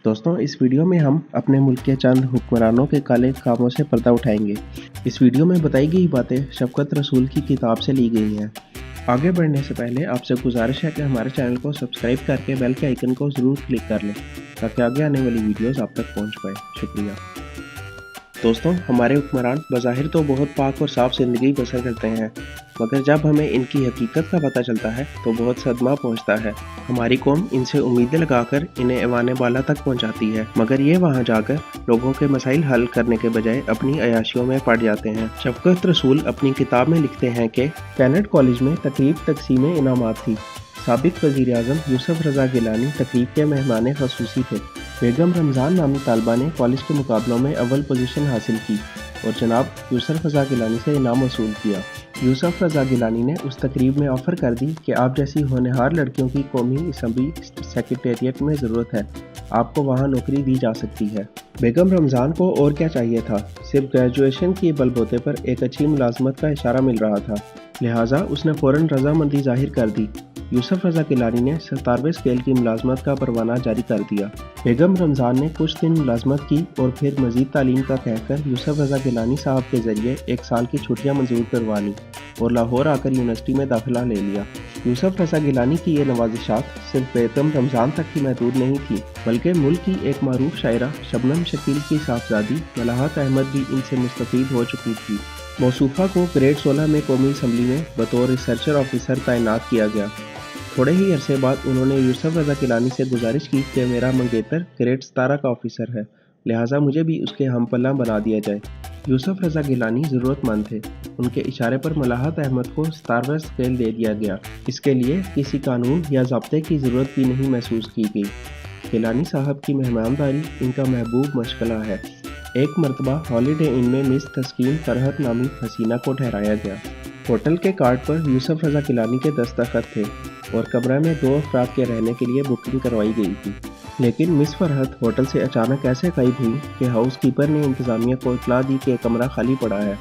दोस्तों, इस वीडियो में हम अपने मुल्क के चंद हुक्मरानों के काले कामों से पर्दा उठाएंगे। इस वीडियो में बताई गई बातें शफ़क़त रसूल की किताब से ली गई हैं। आगे बढ़ने से पहले आपसे गुजारिश है कि हमारे चैनल को सब्सक्राइब करके बेल के आइकन को ज़रूर क्लिक कर लें ताकि आगे आने वाली वीडियोस आप तक पहुंच पाए। शुक्रिया। दोस्तों, हमारे हुक्मरान बज़ाहिर तो बहुत पाक और साफ ज़िंदगी बसर करते हैं, मगर जब हमें इनकी हकीकत का पता चलता है तो बहुत सदमा पहुंचता है। हमारी कौम इनसे उम्मीदें लगाकर इन्हें ऐवान बाला तक पहुंचाती है, मगर ये वहां जाकर लोगों के मसाइल हल करने के बजाय अपनी अयाशियों में पड़ जाते हैं। शफ़क़त रसूल अपनी किताब में लिखते हैं कि कैनेट कॉलेज में तकरीब तकसीम इनामात थी। साबिक वज़ीर आज़म यूसुफ रज़ा गिलानी तकरीब के मेहमान ख़ुसूसी थे। बेगम रमज़ान नामी तालिबा ने कॉलेज के मुकाबलों में अव्वल पोजीशन हासिल की और जनाब यूसुफ रज़ा गिलानी से इनाम वसूल किया। यूसुफ रज़ा गिलानी ने उस तकरीब में ऑफ़र कर दी कि आप जैसी होनहार लड़कियों की कौमी असम्बली सेक्रेटेरिएट में ज़रूरत है, आपको वहाँ नौकरी दी जा सकती है। बेगम रमज़ान को और क्या चाहिए था, सिर्फ ग्रेजुएशन के बलबूते पर एक अच्छी मुलाजमत का इशारा मिल रहा था, लिहाजा उसने फ़ौरन रजामंदी जाहिर कर दी। यूसुफ रज़ा गिलानी ने 17वें स्केल की मुलाजमत का परवाना जारी कर दिया। बेगम रमज़ान ने कुछ दिन मुलाजमत की और फिर मज़ीद तालीम का कहकर यूसुफ रज़ा गिलानी साहब के ज़रिए 1 साल की छुट्टियां मंजूर करवा ली और लाहौर आकर यूनिवर्सिटी में दाखिला ले लिया। यूसुफ रज़ा गिलानी की ये नवाजिशात सिर्फ बेगम रमज़ान तक ही महदूद नहीं थी, बल्कि मुल्क की एक मारूफ शायरा शबनम शकील की साहबजादी मलाहत अहमद भी इनसे मुस्तफ़ीद हो चुकी थी। मौसूफ़ा को ग्रेड 16 में कौमी असम्बली में बतौर रिसर्चर ऑफिसर तैनात किया गया। थोड़े ही अरसे बाद उन्होंने यूसुफ रज़ा गिलानी से गुजारिश की कि मेरा मंगेतर ग्रेड 17 का ऑफिसर है, लिहाजा मुझे भी उसके हमपल्ला बना दिया जाए। यूसुफ रज़ा गिलानी ज़रूरतमंद थे। उनके इशारे पर मलाहत अहमद को 17वां स्केल दे दिया गया। इसके लिए किसी कानून या ज़ाब्ते की ज़रूरत भी नहीं महसूस की गई। गिलानी साहब की मेहमानदारी इनका महबूब मशगला है। एक मरतबा हॉलीडे इन में मिस तस्कीन फरहत नामी हसीना को ठहराया गया। होटल के कार्ड पर यूसुफ रज़ा गिलानी के दस्तखत थे और कमरे में 2 अफराद के रहने के लिए बुकिंग करवाई गई थी। लेकिन मिस फरहत होटल से अचानक ऐसे गायब हुई कि हाउस कीपर ने इंतज़ामिया को इतला दी कि कमरा खाली पड़ा है।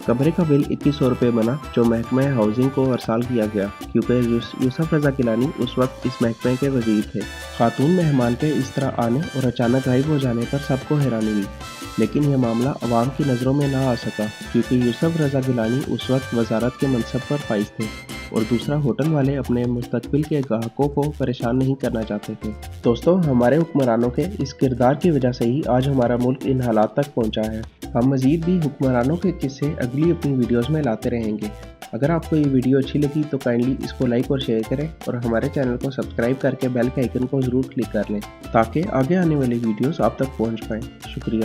कमरे का बिल 2100 रुपये बना, जो महकमा हाउसिंग को अरसाल किया गया, क्योंकि यूसुफ रज़ा गिलानी उस वक्त इस महकमे के वज़ीर थे। खातून मेहमान के इस तरह आने और अचानक गायब हो जाने पर सबको हैरानी हुई, लेकिन यह मामला अवाम की नज़रों में ना आ सका, क्योंकि यूसुफ रज़ा गिलानी उस वक्त वजारत के मनसब पर फाइज थे और दूसरा होटल वाले अपने मुस्तकबिल के ग्राहकों को परेशान नहीं करना चाहते थे। दोस्तों, हमारे हुक्मरानों के इस किरदार की वजह से ही आज हमारा मुल्क इन हालात तक पहुंचा है। हम मज़ीद भी हुक्मरानों के किस्से अगली अपनी वीडियोस में लाते रहेंगे। अगर आपको ये वीडियो अच्छी लगी तो काइंडली इसको लाइक और शेयर करें और हमारे चैनल को सब्सक्राइब करके बेल के आइकन को ज़रूर क्लिक कर लें ताकि आगे आने वाली वीडियोस आप तक पहुंच पाएँ। शुक्रिया।